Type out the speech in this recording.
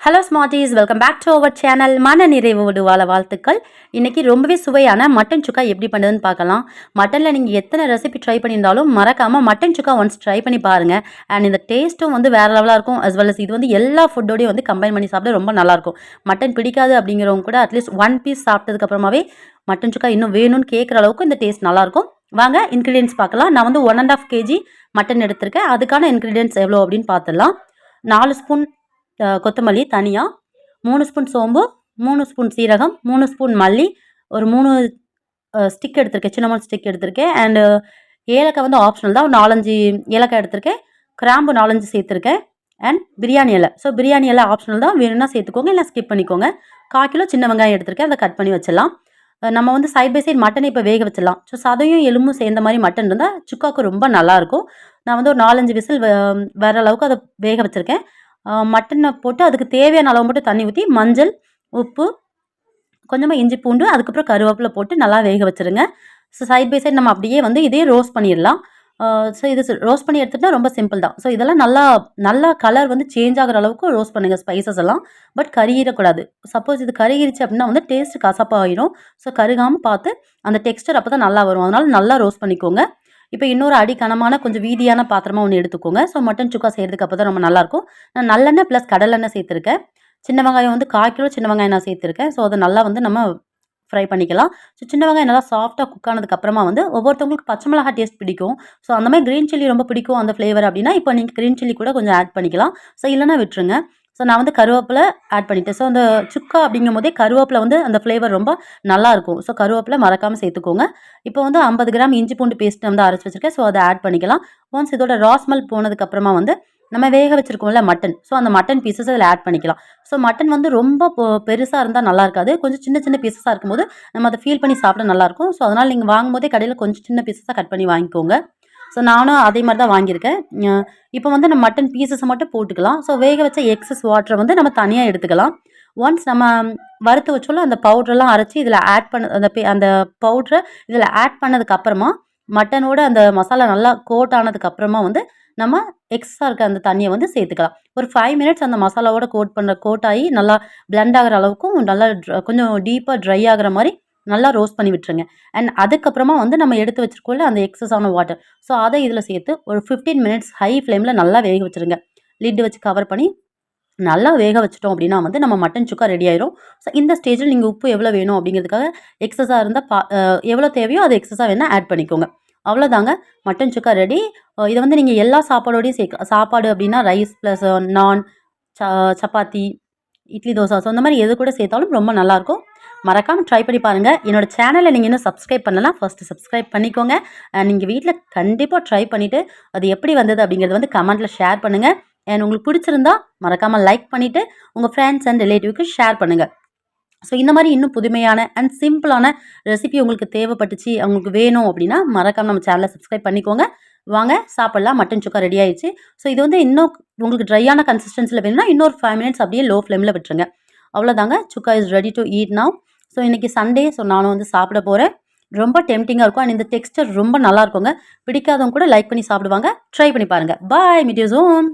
Hello smarties, welcome back to our channel. மன நிறைவோடு வாழ வாழ்த்துக்கள். இன்றைக்கி ரொம்பவே சுவையான மட்டன் சுக்கா எப்படி பண்ணுறதுன்னு பார்க்கலாம். மட்டனில் நீங்கள் எத்தனை ரெசிபி ட்ரை பண்ணியிருந்தாலும் மறக்காமல் மட்டன் சுக்கா ஒன்ஸ் ட்ரை பண்ணி பாருங்கள். அண்ட் இந்த டேஸ்ட்டும் வந்து வேறு லெவலாக இருக்கும். அஸ் வெல் அஸ் இது வந்து எல்லா ஃபுட்டோடையும் வந்து கம்பைன் பண்ணி சாப்பிட ரொம்ப நல்லாயிருக்கும். மட்டன் பிடிக்காது அப்படிங்கிறவங்க கூட அட்லீஸ்ட் 1 பீஸ் சாப்பிட்டதுக்கப்புறமாவே மட்டன் சுக்கா இன்னும் வேணும்னு கேட்குற அளவுக்கு இந்த டேஸ்ட் நல்லாயிருக்கும். வாங்க இன்க்ரீடியன்ஸ் பார்க்கலாம். நான் வந்து 1.5 kg மட்டன் எடுத்திருக்கேன். அதுக்கான இன்க்ரீடியன்ஸ் எவ்வளோ அப்படின்னு பார்த்துடலாம். 4 ஸ்பூன் கொத்தமல்லி தனியாக, 3 ஸ்பூன் சோம்பு, 3 ஸ்பூன் சீரகம், 3 ஸ்பூன் மல்லி, ஒரு 3 ஸ்டிக் எடுத்திருக்கேன், சின்னமான ஸ்டிக் எடுத்திருக்கேன். அண்டு ஏலக்காய் வந்து ஆப்ஷனல் தான். ஒரு 4-5 ஏலக்காய் எடுத்திருக்கேன். கிராம்பு 4-5 சேர்த்துருக்கேன். அண்ட் பிரியாணி இலை. ஸோ பிரியாணி இலை ஆப்ஷனல் தான், வேணும்னா சேர்த்துக்கோங்க, இல்லை ஸ்கிப் பண்ணிக்கோங்க. 1/4 கிலோ சின்ன வெங்காயம் எடுத்திருக்கேன், அதை கட் பண்ணி வச்சிடலாம். நம்ம வந்து சைட் பை சைட் மட்டனை இப்போ வேக வச்சிடலாம். ஸோ சதையும் எலும்பும் சேர்ந்த மாதிரி மட்டன் இருந்தால் சுக்காவுக்கு ரொம்ப நல்லாயிருக்கும். நான் வந்து ஒரு 4-5 விசில் வர அளவுக்கு அதை வேக வச்சுருக்கேன். மட்டனை போட்டு அதுக்கு தேவையான அளவு மட்டும் தண்ணி ஊற்றி மஞ்சள், உப்பு, கொஞ்சமாக இஞ்சி பூண்டு, அதுக்கப்புறம் கருவேப்பிலை போட்டு நல்லா வேக வச்சுருங்க. ஸோ சைட் பை சைட் நம்ம அப்படியே வந்து இதே ரோஸ்ட் பண்ணிடலாம். ஸோ இது ரோஸ்ட் பண்ணி எடுத்துகிட்டா ரொம்ப சிம்பிள் தான். ஸோ இதெல்லாம் நல்லா கலர் வந்து சேஞ்ச் ஆகிற அளவுக்கு ரோஸ்ட் பண்ணுங்கள் ஸ்பைசஸ் எல்லாம். பட் கருகிடக்கூடாது. சப்போஸ் இது கருகிருச்சு அப்படின்னா வந்து டேஸ்ட் கசப்பாகிடும். ஸோ கருகாமல் பார்த்து அந்த டெக்ஸ்டர் அப்போ தான் நல்லா வரும். அதனால் நல்லா ரோஸ்ட் பண்ணிக்கோங்க. இப்போ இன்னொரு அடிக்கனமான கொஞ்சம் வீதியான பாத்திரமாக ஒன்று எடுத்துக்கோங்க. ஸோ மட்டன் சுக்கா செய்கிறதுக்கு அப்போ தான் ரொம்ப நல்லாயிருக்கும். நான் நல்லெண்ணெய் ப்ளஸ் கடலெண்ணெய் சேர்த்துருக்கேன். சின்ன வெங்காயம் வந்து 1/4 கிலோ சின்ன வெங்காயம் நான் சேர்த்துருக்கேன். ஸோ அதை நல்லா வந்து நம்ம ஃப்ரை பண்ணிக்கலாம். ஸோ சின்ன வெங்காயம் நல்லா சாஃப்ட்டாக குக் ஆனதுக்கப்புறமா வந்து ஒவ்வொருத்தவங்களுக்கு பச்சை மிளகா டேஸ்ட் பிடிக்கும். ஸோ அந்த மாதிரி க்ரீன் சில்லி ரொம்ப பிடிக்கும் அந்த ஃப்ளேவர் அப்படின்னா இப்போ நீங்கள் க்ரீன் சில்லி கூட கொஞ்சம் ஆட் பண்ணிக்கலாம். ஸோ இல்லைனா விட்டுருங்க. ஸோ நான் வந்து கருவேப்பிலை ஆட் பண்ணிட்டேன். ஸோ அந்த சுக்கா அப்படிங்கும் போதே கருவேப்பிலை வந்து அந்த ஃப்ளேவர் ரொம்ப நல்லாயிருக்கும். ஸோ கருவேப்பிலை மறக்காமல் சேர்த்துக்கோங்க. இப்போ வந்து 50 கிராம் இஞ்சி பூண்டு பேஸ்ட் வந்து அரைச்சி வச்சுருக்கேன். ஸோ அதை ஆட் பண்ணிக்கலாம். ஒன்ஸ் இதோட ரா ஸ்மெல் போனதுக்கப்புறமா வந்து நம்ம வேக வச்சுருக்கோம்ல மட்டன், ஸோ அந்த மட்டன் பீசஸ் அதில் ஆட் பண்ணிக்கலாம். ஸோ மட்டன் வந்து ரொம்ப பெருசாக இருந்தால் நல்லா இருக்காது. கொஞ்சம் சின்ன சின்ன பீசஸாக இருக்கும்போது நம்ம அதை ஃபீல் பண்ணி சாப்பிட நல்லாயிருக்கும். ஸோ அதனால் நீங்கள் வாங்கும்போதே கடையில் கொஞ்சம் சின்ன பீசஸாக கட் பண்ணி வாங்கிக்கோங்க. ஸோ நானும் அதே மாதிரி தான் வாங்கியிருக்கேன். இப்போ வந்து நம்ம மட்டன் பீசஸை மட்டும் போட்டுக்கலாம். ஸோ வேக வச்ச எக்ஸஸ் வாட்டரை வந்து நம்ம தனியாக எடுத்துக்கலாம். ஒன்ஸ் நம்ம வறுத்து வச்சோம்ல அந்த பவுட்ரெல்லாம் அரைச்சி இதில் ஆட் பண்ண அந்த பவுட்ரை இதில் ஆட் பண்ணதுக்கப்புறமா மட்டனோட அந்த மசாலா நல்லா கோட் ஆனதுக்கப்புறமா வந்து நம்ம எக்ஸ்ட்ரா இருக்க அந்த தண்ணியை வந்து சேர்த்துக்கலாம். ஒரு 5 மினிட்ஸ் அந்த மசாலாவோட கோட் ஆகி நல்லா பிளெண்ட் ஆகிற அளவுக்கும் நல்லா கொஞ்சம் டீப்பாக ட்ரை ஆகிற மாதிரி நல்லா ரோஸ்ட் பண்ணி விட்டுருங்க. அண்ட் அதுக்கப்புறமா வந்து நம்ம எடுத்து வச்சுருக்கோம்ல அந்த எக்ஸஸான வாட்டர், ஸோ அதை இதில் சேர்த்து ஒரு 15 மினிட்ஸ் ஹை ஃப்ளேமில் நல்லா வேக வச்சுருங்க. லிட்டு வச்சு கவர் பண்ணி நல்லா வேக வச்சிட்டோம் அப்படின்னா வந்து நம்ம மட்டன் சுக்கா ரெடி ஆயிரும். ஸோ இந்த ஸ்டேஜில் நீங்கள் உப்பு எவ்வளோ வேணும் அப்படிங்கிறதுக்காக எக்ஸஸாக இருந்தால் எவ்வளோ தேவையோ அது எக்ஸஸாக வேணால் ஆட் பண்ணிக்கோங்க. அவ்வளோதாங்க, மட்டன் சுக்கா ரெடி. இதை வந்து நீங்கள் எல்லா சாப்பாடோடையும் சேர்க்கலாம். சாப்பாடு அப்படின்னா ரைஸ் ப்ளஸ் நான், சப்பாத்தி, இட்லி, தோசை, ஸோ அந்த மாதிரி எது கூட சேர்த்தாலும் ரொம்ப நல்லாயிருக்கும். மறக்காமல் ட்ரை பண்ணி பாருங்கள். என்னோட சேனலை நீங்கள் இன்னும் சப்ஸ்கிரைப் பண்ணலாம், ஃபஸ்ட்டு சப்ஸ்கிரைப் பண்ணிக்கோங்க. நீங்கள் வீட்டில் கண்டிப்பாக ட்ரை பண்ணிவிட்டு அது எப்படி வந்தது அப்படிங்கிறது வந்து கமெண்ட்டில் ஷேர் பண்ணுங்கள். அண்ட் உங்களுக்கு பிடிச்சிருந்தா மறக்காமல் லைக் பண்ணிவிட்டு உங்கள் ஃப்ரெண்ட்ஸ் அண்ட் ரிலேட்டிவ்க்கு ஷேர் பண்ணுங்கள். ஸோ இந்த மாதிரி இன்னும் புதுமையான அண்ட் சிம்பிளான ரெசிபி உங்களுக்கு தேவைப்பட்டுச்சு, அவங்களுக்கு வேணும் அப்படின்னா மறக்காமல் நம்ம சேனலை சப்ஸ்கிரைப் பண்ணிக்கோங்க. வாங்க சாப்பிட்லாம். மட்டன் சுக்கா ரெடி ஆயிடுச்சு. ஸோ இது வந்து இன்னும் உங்களுக்கு ட்ரையான கன்சிஸ்டன்சியில் வேணும்னா இன்னொரு 5 மினிட்ஸ் அப்படியே லோ ஃப்ளேமில் விட்டுருங்க. அவ்வளோதாங்க, sukka is ready to eat now. So இன்றைக்கி சண்டே, ஸோ நானும் வந்து சாப்பிட போகிறேன். ரொம்ப டெம்டிங்காக இருக்கும் அண்ட் இந்த டெக்ஸ்டர் ரொம்ப நல்லா இருக்குங்க. பிடிக்காதவங்க கூட லைக் பண்ணி சாப்பிடுவாங்க. ட்ரை பண்ணி பாருங்கள். பாய், மீட் யூ சூன்.